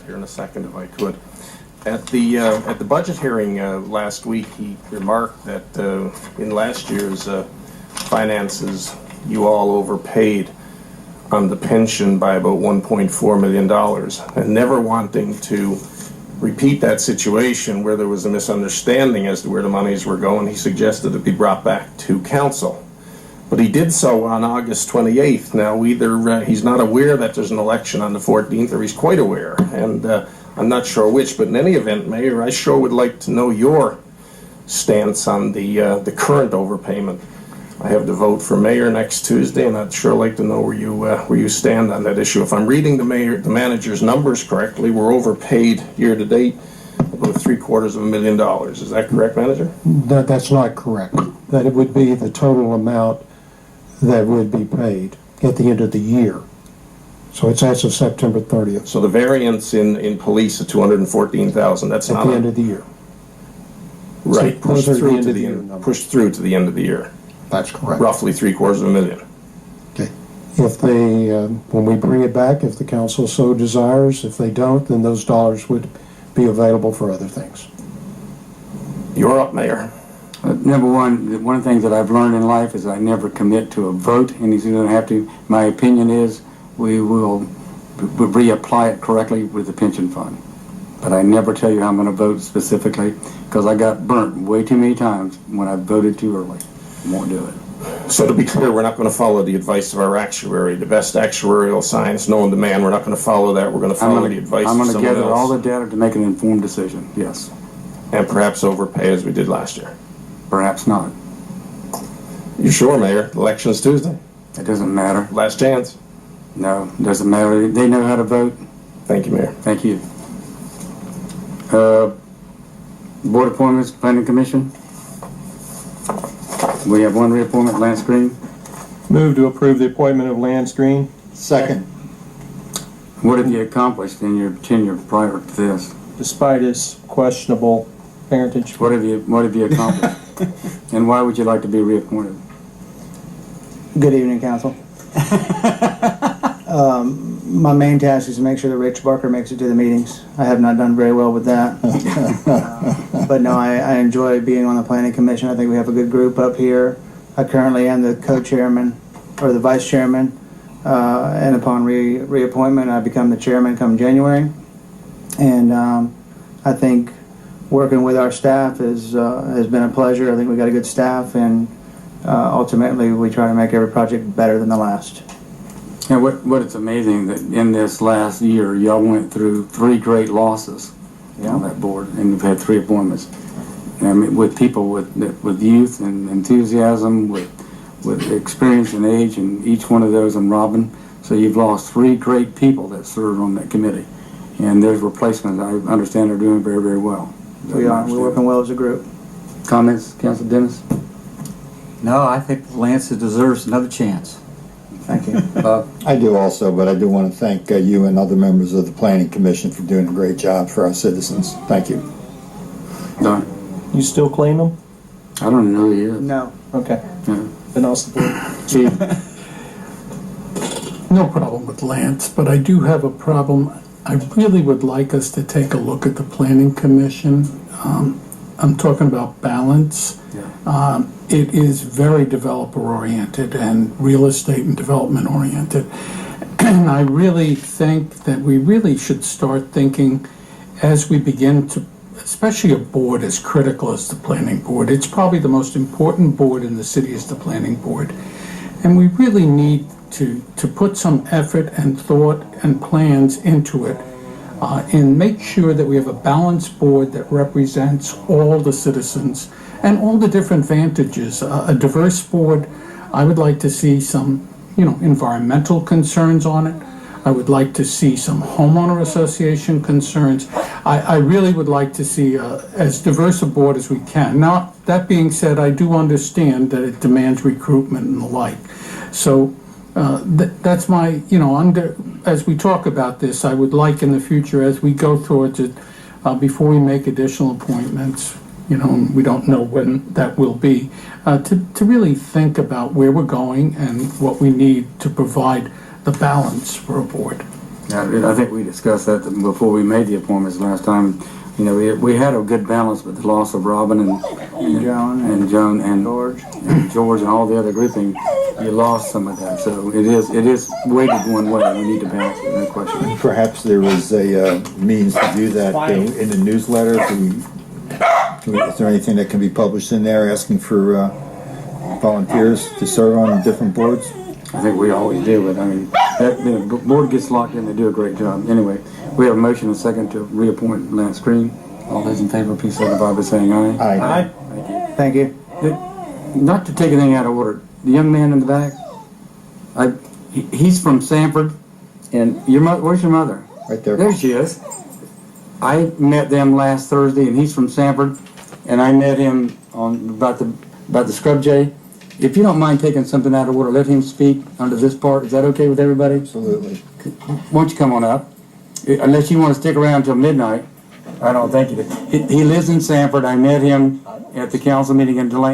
here in a second if I could. At the budget hearing last week, he remarked that in last year's finances, you all overpaid on the pension by about $1.4 million, and never wanting to repeat that situation where there was a misunderstanding as to where the monies were going, he suggested it be brought back to council. But he did so on August 28th. Now, either he's not aware that there's an election on the 14th, or he's quite aware, and I'm not sure which. But in any event, Mayor, I sure would like to know your stance on the current overpayment. I have to vote for mayor next Tuesday, and I'd sure like to know where you stand on that issue. If I'm reading the manager's numbers correctly, we're overpaid year to date about $750,000. Is that correct, Manager? That's not correct. That it would be the total amount that would be paid at the end of the year. So it's as of September 30th. So the variance in police of $214,000. That's at not the end of the year. Right. So pushed through to the end. Pushed through to the end of the year. That's correct. Roughly $750,000. Okay. If they, when we bring it back, if the council so desires, if they don't, then those dollars would be available for other things. You're up, Mayor. Number one of the things that I've learned in life is I never commit to a vote, and you don't have to. My opinion is we will reapply it correctly with the pension fund. But I never tell you how I'm going to vote specifically, because I got burnt way too many times when I voted too early. I won't do it. So to be clear, we're not going to follow the advice of our actuary, the best actuarial science known to man. We're not going to follow that. We're going to follow the advice of someone else. I'm going to gather all the data to make an informed decision, yes. And perhaps overpay as we did last year. Perhaps not. You sure, Mayor? The election's Tuesday. It doesn't matter. Last chance. No, it doesn't matter. They know how to vote. Thank you, Mayor. Thank you. Board appointments, Planning Commission. We have one reappointment, Lance Green. Move to approve the appointment of Lance Green. Second. What have you accomplished in your tenure prior to this? Despite his questionable parentage. What have you accomplished? And why would you like to be reappointed? Good evening, Council. My main task is to make sure that Rich Barker makes it to the meetings. I have not done very well with that. But no, I enjoy being on the Planning Commission. I think we have a good group up here. I currently am the co-chairman, or the vice chairman, and upon reappointment, I become the chairman come January. And I think working with our staff has been a pleasure. I think we got a good staff, and ultimately we try to make every project better than the last. And what it's amazing that in this last year, y'all went through 3 great losses on that board, and you've had 3 appointments. I mean, with people with youth and enthusiasm, with experience and age, and each one of those, and Robin. So you've lost 3 great people that served on that committee. And there's replacements. I understand they're doing very, very well. We are. We're working well as a group. Comments, Councilor Dennis? No, I think Lance deserves another chance. Thank you. I do also, but I do want to thank you and other members of the Planning Commission for doing a great job for our citizens. Thank you. Don? You still claim him? I don't know who he is. No. Okay. Yeah. Then I'll support. Chief? No problem with Lance, but I do have a problem. I really would like us to take a look at the Planning Commission. I'm talking about balance. Yeah. It is very developer-oriented and real estate and development-oriented. And I really think that we really should start thinking as we begin to, especially a board as critical as the Planning Board. It's probably the most important board in the city is the Planning Board. And we really need to put some effort and thought and plans into it and make sure that we have a balanced board that represents all the citizens and all the different vantages. A diverse board, I would like to see some, environmental concerns on it. I would like to see some homeowner association concerns. I really would like to see as diverse a board as we can. Now, that being said, I do understand that it demands recruitment and the like. So that's my, as we talk about this, I would like in the future, as we go towards it, before we make additional appointments, we don't know when that will be, to really think about where we're going and what we need to provide the balance for a board. Yeah, I think we discussed that before we made the appointments last time. You know, we had a good balance with the loss of Robin and Joan and George. and George and all the other grouping. You lost some of that, so it is weighted one way. We need to balance it, no question. Perhaps there was a means to do that in the newsletter. Is there anything that can be published in there asking for volunteers to serve on different boards? I think we always do, but I mean, the board gets locked in, they do a great job. Anyway, we have a motion and a second to reappoint Lance Green. All those in favor, please signify by saying aye. Aye. Thank you. Not to take anything out of order, the young man in the back, he's from Sanford, and where's your mother? Right there. There she is. I met them last Thursday, and he's from Sanford, and I met him about the scrub jay. If you don't mind taking something out of order, let him speak under this part. Is that okay with everybody? Absolutely. Why don't you come on up? Unless you want to stick around till midnight. I don't think you do. He lives in Sanford. I met him at the council meeting in Delane.